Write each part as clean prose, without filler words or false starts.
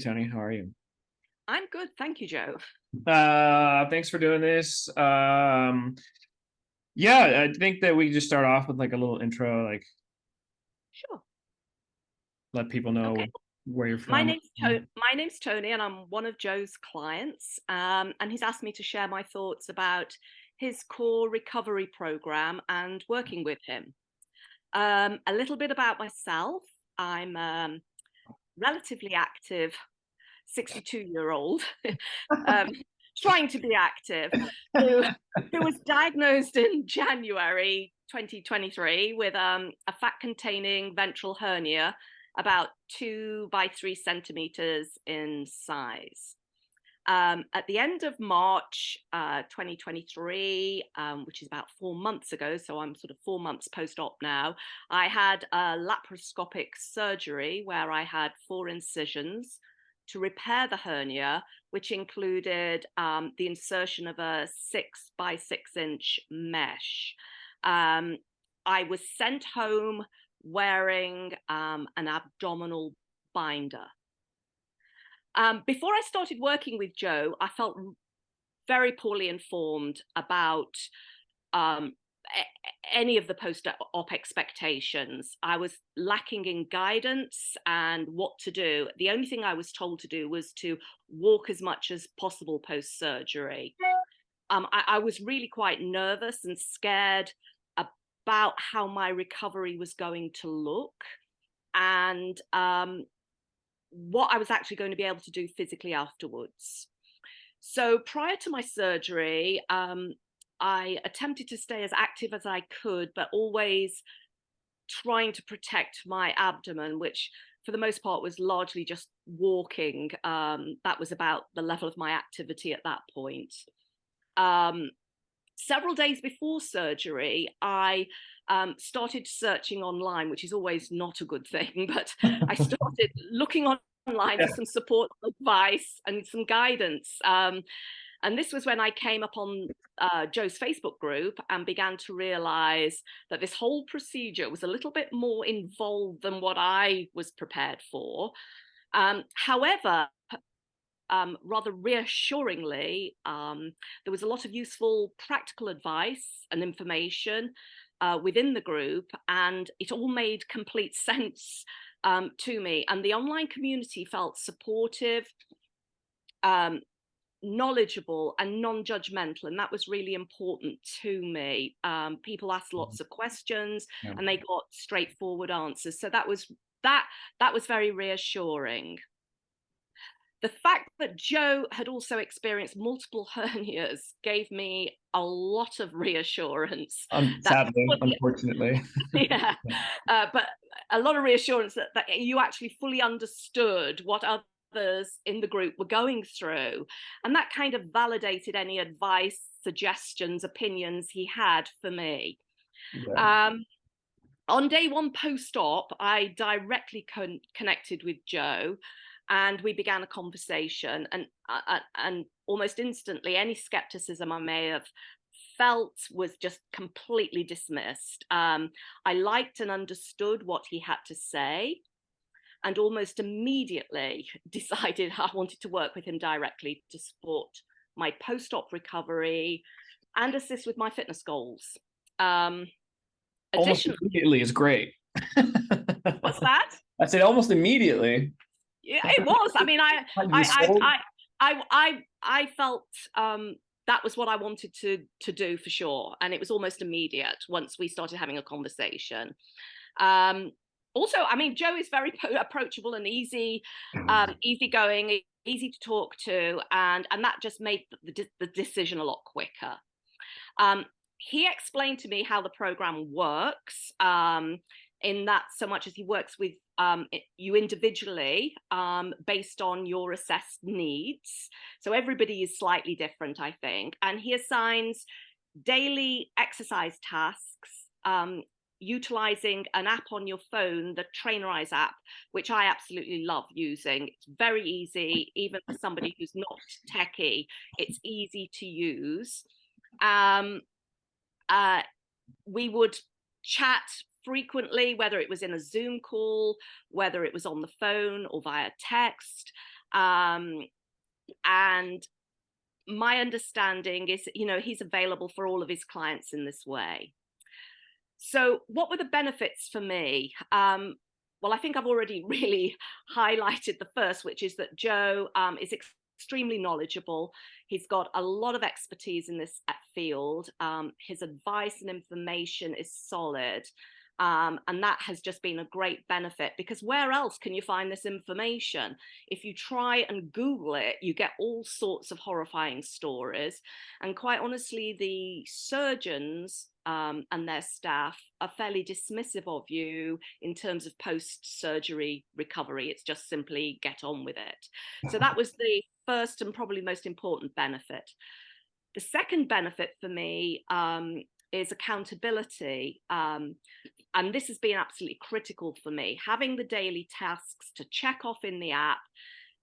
Tony, how are you? I'm good, thank you, Joe. Thanks for doing this. Yeah, I think that we just start off with like a little intro, like Sure. let people Okay. know where you're My from. name's my name's Tony, and I'm one of Joe's clients. And he's asked me to share my thoughts about his core recovery program and working with him. A little bit about myself. I'm relatively active 62-year-old, um, trying to be active, who, who was diagnosed in January 2023 with a fat containing ventral hernia about 2 by 3 centimeters in size. At the end of March 2023, which is about 4 months ago, so I'm sort of 4 months post-op now, I had a laparoscopic surgery where I had 4 incisions to repair the hernia, which included the insertion of a 6 by 6 inch mesh. Um, I was sent home wearing an abdominal binder. Before I started working with Joe, I felt very poorly informed about um, any of the post-op expectations. I was lacking in guidance and what to do. The only thing I was told to do was to walk as much as possible post-surgery. I was really quite nervous and scared about how my recovery was going to look. And what I was actually going to be able to do physically afterwards. So prior to my surgery, I attempted to stay as active as I could, but always trying to protect my abdomen, which for the most part was largely just walking. That was about the level of my activity at that point. Um, Several days before surgery, I started searching online, which is always not a good thing, but I started looking online for Yeah. some support, advice, and some guidance. And this was when I came upon Joe's Facebook group and began to realize that this whole procedure was a little bit more involved than what I was prepared for. However, rather reassuringly, there was a lot of useful practical advice and information within the group, and it all made complete sense to me. And the online community felt supportive, um, knowledgeable, and non-judgmental, and that was really important to me. People asked lots of questions, Yeah. and they got straightforward answers. So that was very reassuring. The fact that Joe had also experienced multiple hernias gave me a lot of reassurance that Sadly, unfortunately. yeah, but a lot of reassurance that you actually fully understood what others in the group were going through. And that kind of validated any advice, suggestions, opinions he had for me. Yeah. Um, on day one post-op, I directly connected with Joe, and we began a conversation. And almost instantly, any skepticism I may have felt was just completely dismissed. I liked and understood what he had to say, and almost immediately decided I wanted to work with him directly to support my post-op recovery and assist with my fitness goals. Um, Almost Additionally, immediately is great. what's that? I said almost immediately. Yeah, it was. I mean, Had you I, sold? I, I felt that was what I wanted to do for sure, and it was almost immediate once we started having a conversation. Um, Also, I mean, Joe is very approachable and easygoing, easy to talk to, and that just made the decision a lot quicker. He explained to me how the program works, in that so much as he works with you individually based on your assessed needs. So everybody is slightly different, I think. And he assigns daily exercise tasks utilizing an app on your phone, the Trainerize app, which I absolutely love using. It's very easy, even for somebody who's not techie, it's easy to use. Um, uh, we would chat frequently, whether it was in a Zoom call, whether it was on the phone or via text. And my understanding is, he's available for all of his clients in this way. So what were the benefits for me? Well, I think I've already really highlighted the first, which is that Joe is extremely knowledgeable. He's got a lot of expertise in this field. His advice and information is solid. And that has just been a great benefit, because where else can you find this information? If you try and Google it, you get all sorts of horrifying stories. And quite honestly, the surgeons and their staff are fairly dismissive of you in terms of post-surgery recovery. It's just simply get on with it. So that was the first and probably most important benefit. The second benefit for me is accountability. And this has been absolutely critical for me. Having the daily tasks to check off in the app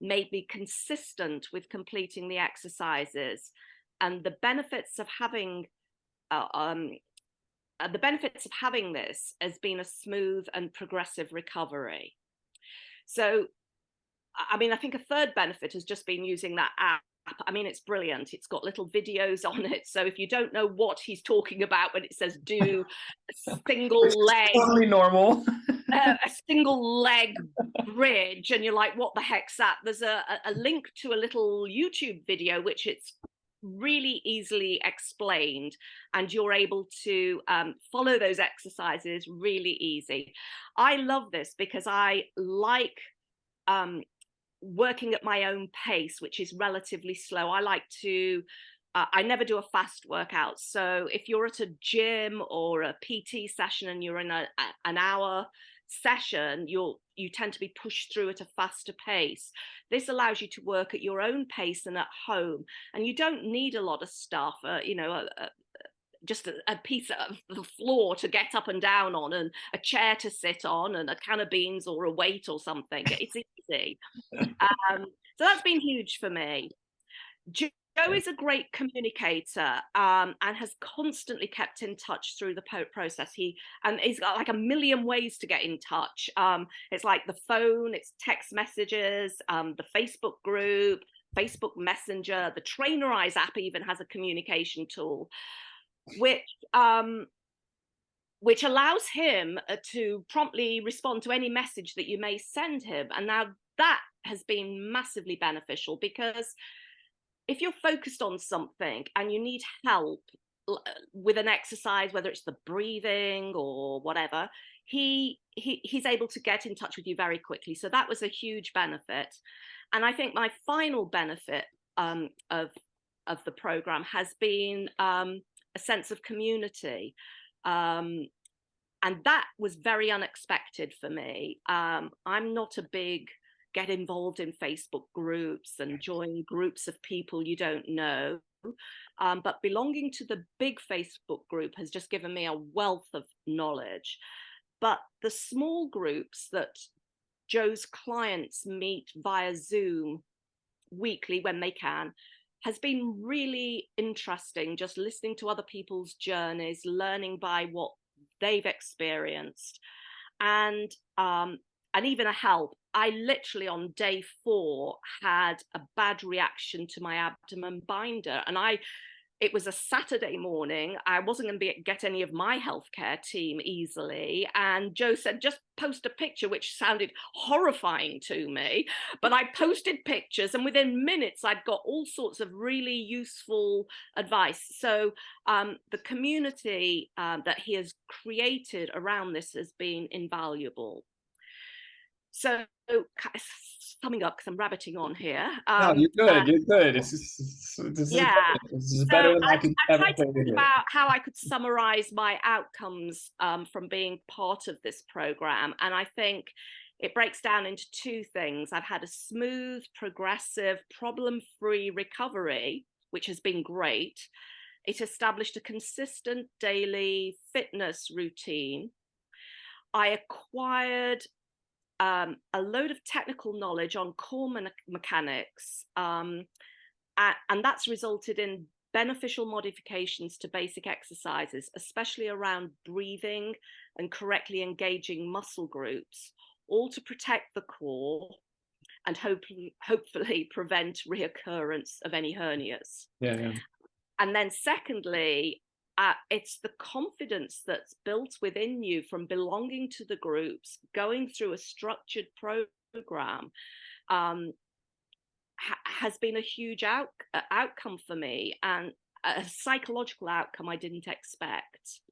made me consistent with completing the exercises. And the benefits of having this has been a smooth and progressive recovery. So, I mean, I think a third benefit has just been using that app. I mean, it's brilliant. It's got little videos on it. So if you don't know what he's talking about when it says do a single leg, totally normal. a single leg bridge, and you're like, what the heck's that? There's a link to a little YouTube video, which it's really easily explained, and you're able to follow those exercises really easy. I love this because I like working at my own pace, which is relatively slow. I like to I never do a fast workout. So if you're at a gym or a PT session and you're in an hour session, you tend to be pushed through at a faster pace. This allows you to work at your own pace and at home, and you don't need a lot of stuff. Just a piece of the floor to get up and down on, and a chair to sit on, and a can of beans or a weight or something. It's easy. So that's been huge for me. Joe is a great communicator and has constantly kept in touch through the process. He's got like a million ways to get in touch. It's like the phone, it's text messages, the Facebook group, Facebook Messenger, the Trainerize app even has a communication tool, which allows him to promptly respond to any message that you may send him. And now that has been massively beneficial, because if you're focused on something and you need help with an exercise, whether it's the breathing or whatever, he's able to get in touch with you very quickly. So that was a huge benefit. And I think my final benefit of the program has been a sense of community. And that was very unexpected for me. I'm not a big get involved in Facebook groups and join groups of people you don't know. But belonging to the big Facebook group has just given me a wealth of knowledge. But the small groups that Joe's clients meet via Zoom weekly when they can has been really interesting, just listening to other people's journeys, learning by what they've experienced, and even a help. I literally on day 4 had a bad reaction to my abdomen binder, and it was a Saturday morning. I wasn't going to get any of my healthcare team easily. And Joe said, just post a picture, which sounded horrifying to me. But I posted pictures, and within minutes, I'd got all sorts of really useful advice. So the community that he has created around this has been invaluable. So summing up, because I'm rabbiting on here. No, you're good. You're good. This is better than I could ever tried to think about how I could summarize my outcomes from being part of this program. And I think it breaks down into 2 things. I've had a smooth, progressive, problem-free recovery, which has been great. It established a consistent daily fitness routine. I acquired a load of technical knowledge on core mechanics, and that's resulted in beneficial modifications to basic exercises, especially around breathing and correctly engaging muscle groups, all to protect the core and hopefully prevent reoccurrence of any hernias. Yeah. And then secondly, it's the confidence that's built within you from belonging to the groups, going through a structured program, has been a huge outcome for me, and a psychological outcome I didn't expect.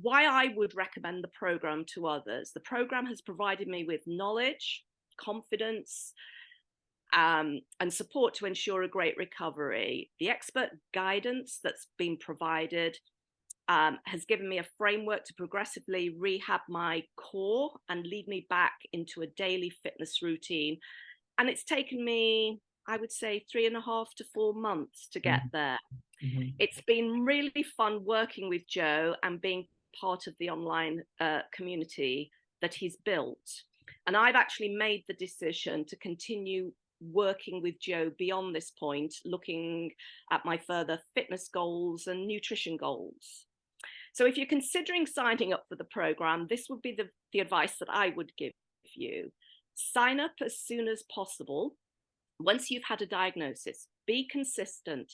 Why I would recommend the program to others: the program has provided me with knowledge, confidence, and support to ensure a great recovery. The expert guidance that's been provided has given me a framework to progressively rehab my core and lead me back into a daily fitness routine. And it's taken me, I would say, 3.5 to 4 months to get there. It's been really fun working with Joe and being part of the online community that he's built. And I've actually made the decision to continue working with Joe beyond this point, looking at my further fitness goals and nutrition goals. So if you're considering signing up for the program, this would be the advice that I would give you. Sign up as soon as possible. Once you've had a diagnosis, be consistent,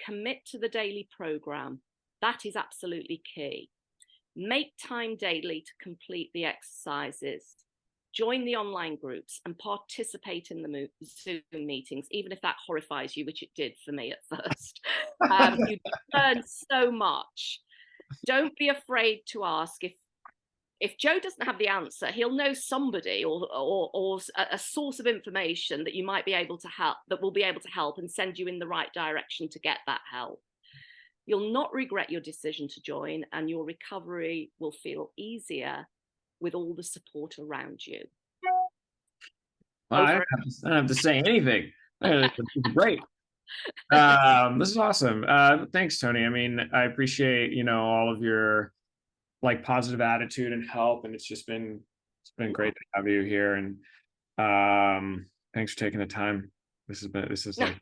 commit to the daily program. That is absolutely key. Make time daily to complete the exercises. Join the online groups and participate in the Zoom meetings, even if that horrifies you, which it did for me at first. You learn so much. Don't be afraid to ask. If Joe doesn't have the answer, he'll know somebody or a source of information that you might be able to help, that will be able to help and send you in the right direction to get that help. You'll not regret your decision to join, and your recovery will feel easier with all the support around you. Well, I don't have to say anything. It's great. This is awesome. Thanks, Toni. I mean, I appreciate, all of your like positive attitude and help, and it's been great to have you here. And thanks for taking the time. This is like